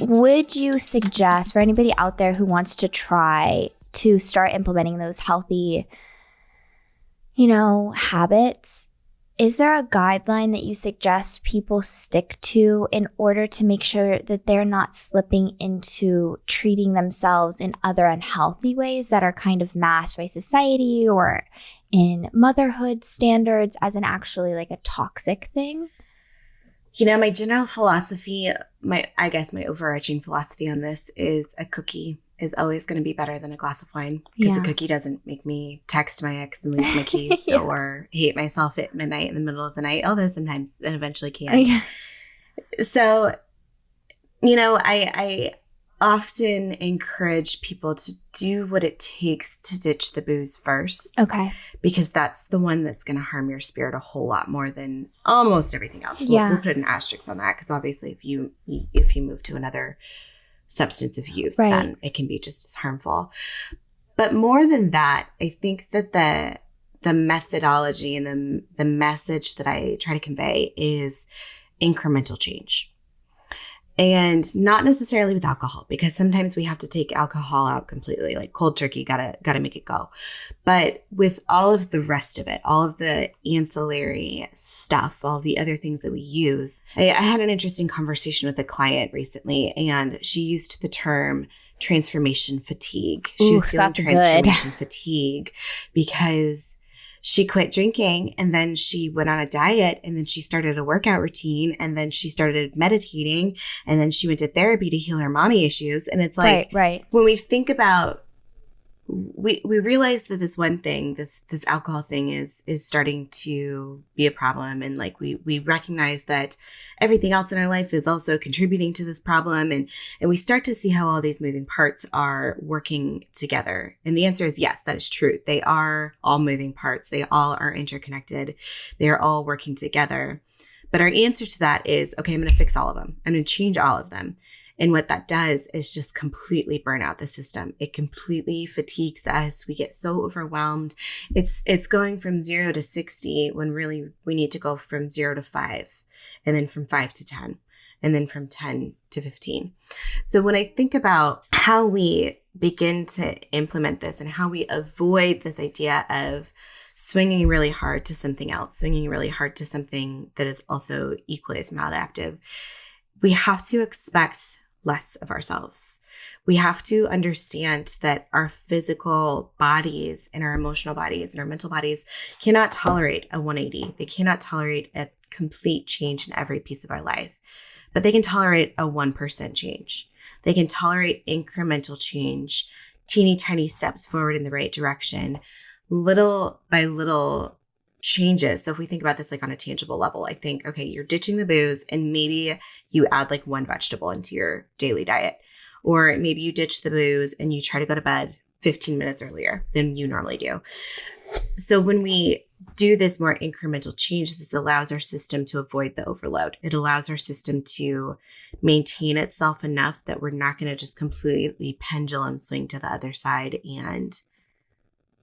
would you suggest for anybody out there who wants to try to start implementing those healthy, habits, is there a guideline that you suggest people stick to in order to make sure that they're not slipping into treating themselves in other unhealthy ways that are kind of masked by society or in motherhood standards as an actually like a toxic thing? My general philosophy, my overarching philosophy on this is a cookie is always going to be better than a glass of wine, because a cookie doesn't make me text my ex and lose my keys or hate myself at midnight in the middle of the night, although sometimes it eventually can. So, I often encourage people to do what it takes to ditch the booze first. Okay. Because that's the one that's going to harm your spirit a whole lot more than almost everything else. We'll put an asterisk on that, because obviously if you move to another substance of use, then it can be just as harmful. But more than that, I think that the methodology and the message that I try to convey is incremental change. And not necessarily with alcohol, because sometimes we have to take alcohol out completely, like cold turkey, gotta make it go. But with all of the rest of it, all of the ancillary stuff, all the other things that we use. I had an interesting conversation with a client recently, and she used the term transformation fatigue. She was feeling transformation fatigue because she quit drinking, and then she went on a diet, and then she started a workout routine, and then she started meditating, and then she went to therapy to heal her mommy issues. And it's like, when we think about, we realize that this one thing, this alcohol thing is starting to be a problem. And like, we recognize that everything else in our life is also contributing to this problem. And we start to see how all these moving parts are working together. And the answer is yes, that is true. They are all moving parts. They all are interconnected. They are all working together. But our answer to that is, okay, I'm going to fix all of them. I'm going to change all of them. And what that does is just completely burn out the system. It completely fatigues us. We get so overwhelmed. It's going from 0 to 60 when really we need to go from 0 to 5, and then from 5 to 10, and then from 10 to 15. So when I think about how we begin to implement this and how we avoid this idea of swinging really hard to something else, swinging really hard to something that is also equally as maladaptive, we have to expect less of ourselves. We have to understand that our physical bodies and our emotional bodies and our mental bodies cannot tolerate a 180. They cannot tolerate a complete change in every piece of our life, but they can tolerate a 1% change. They can tolerate incremental change, teeny tiny steps forward in the right direction, little by little changes. So if we think about this like on a tangible level, I think, okay, you're ditching the booze and maybe you add like one vegetable into your daily diet, or maybe you ditch the booze and you try to go to bed 15 minutes earlier than you normally do. So when we do this more incremental change, this allows our system to avoid the overload. It allows our system to maintain itself enough that we're not going to just completely pendulum swing to the other side and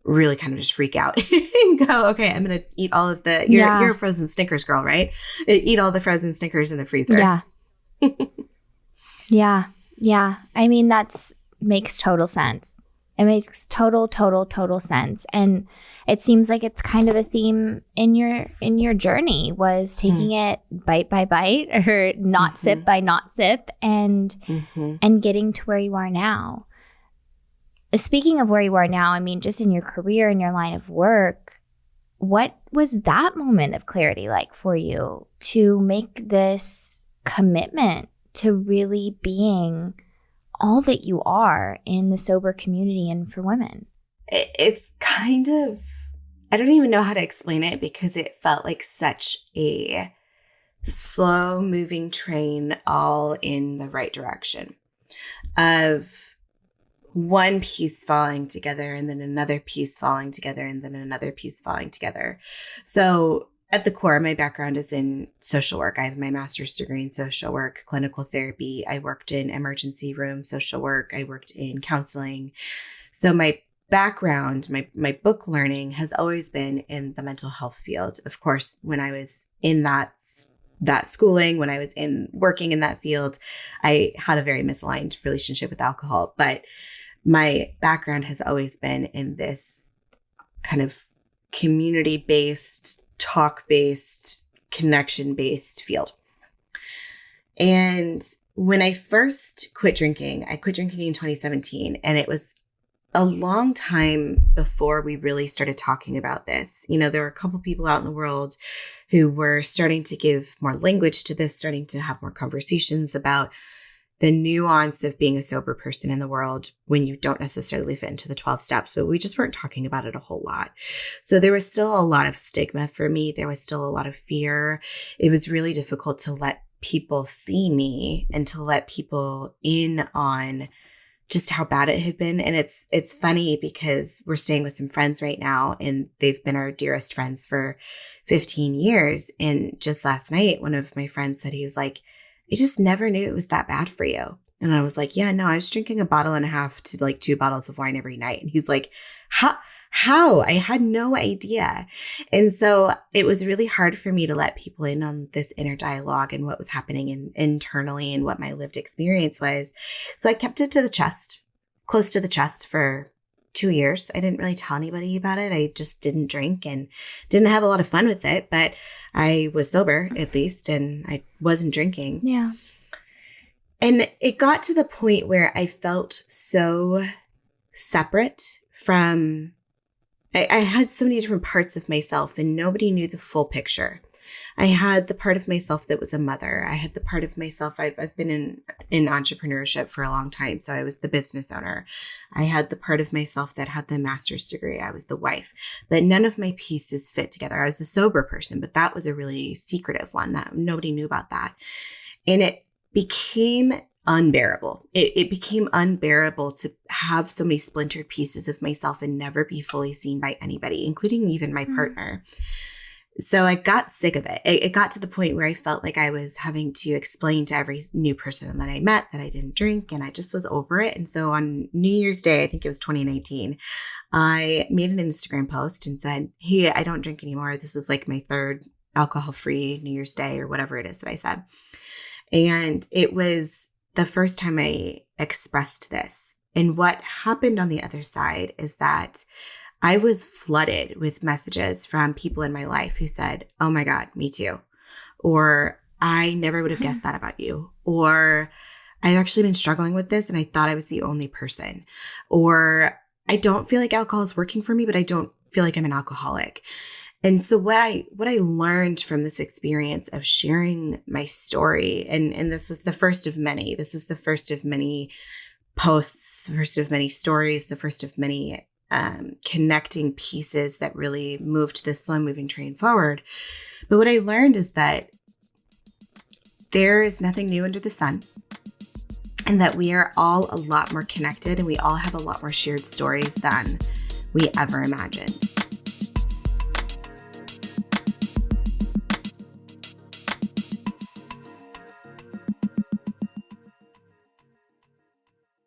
really kind of just freak out and go, okay, I'm going to eat all of the, you're a frozen Snickers girl, right? Eat all the frozen Snickers in the freezer. Yeah. Yeah. I mean, makes total sense. It makes total sense. And it seems like it's kind of a theme in your journey was taking it bite by bite or not sip by not sip and getting to where you are now. Speaking of where you are now, I mean, just in your career and your line of work, what was that moment of clarity like for you to make this commitment to really being all that you are in the sober community and for women? It's kind of, I don't even know how to explain it, because it felt like such a slow moving train all in the right direction of one piece falling together and then another piece falling together and then another piece falling together. So at the core, my background is in social work. I have my master's degree in social work, clinical therapy. I worked in emergency room social work. I worked in counseling. So my background, my book learning has always been in the mental health field. Of course, when I was in that that schooling, when I was working in that field, I had a very misaligned relationship with alcohol. But my background has always been in this kind of community-based, talk-based, connection-based field. And when I first quit drinking, I quit drinking in 2017, and it was a long time before we really started talking about this. You know, there were a couple people out in the world who were starting to give more language to this, starting to have more conversations about the nuance of being a sober person in the world when you don't necessarily fit into the 12 steps, but we just weren't talking about it a whole lot. So there was still a lot of stigma for me. There was still a lot of fear. It was really difficult to let people see me and to let people in on just how bad it had been. And it's funny because we're staying with some friends right now, and they've been our dearest friends for 15 years. And just last night, one of my friends said, he was like, I just never knew it was that bad for you. And I was like, yeah, no, I was drinking 1.5 bottles to like 2 bottles of wine every night. And he's like, how? I had no idea. And so it was really hard for me to let people in on this inner dialogue and what was happening internally and what my lived experience was. So I kept it to the chest, close to the chest for 2 years. I didn't really tell anybody about it. I just didn't drink and didn't have a lot of fun with it, but I was sober at least, and I wasn't drinking. Yeah. And it got to the point where I felt so separate from, I had so many different parts of myself, and nobody knew the full picture. I had the part of myself that was a mother. I had the part of myself, I've been in entrepreneurship for a long time, so I was the business owner. I had the part of myself that had the master's degree. I was the wife, but none of my pieces fit together. I was the sober person, but that was a really secretive one that nobody knew about that. And it became unbearable. It became unbearable to have so many splintered pieces of myself and never be fully seen by anybody, including even my partner. So I got sick of it. It got to the point where I felt like I was having to explain to every new person that I met that I didn't drink, and I just was over it. And so on New Year's Day, I think it was 2019, I made an Instagram post and said, hey, I don't drink anymore. This is like my 3rd alcohol-free New Year's Day, or whatever it is that I said. And it was the first time I expressed this. And what happened on the other side is that I was flooded with messages from people in my life who said, oh my God, me too. Or I never would have guessed that about you. Or I've actually been struggling with this and I thought I was the only person. Or I don't feel like alcohol is working for me, but I don't feel like I'm an alcoholic. And so what I learned from this experience of sharing my story, and this was the first of many, this was the first of many posts, the first of many stories, the first of many connecting pieces that really moved this slow moving train forward. But what I learned is that there is nothing new under the sun, and that we are all a lot more connected, and we all have a lot more shared stories than we ever imagined.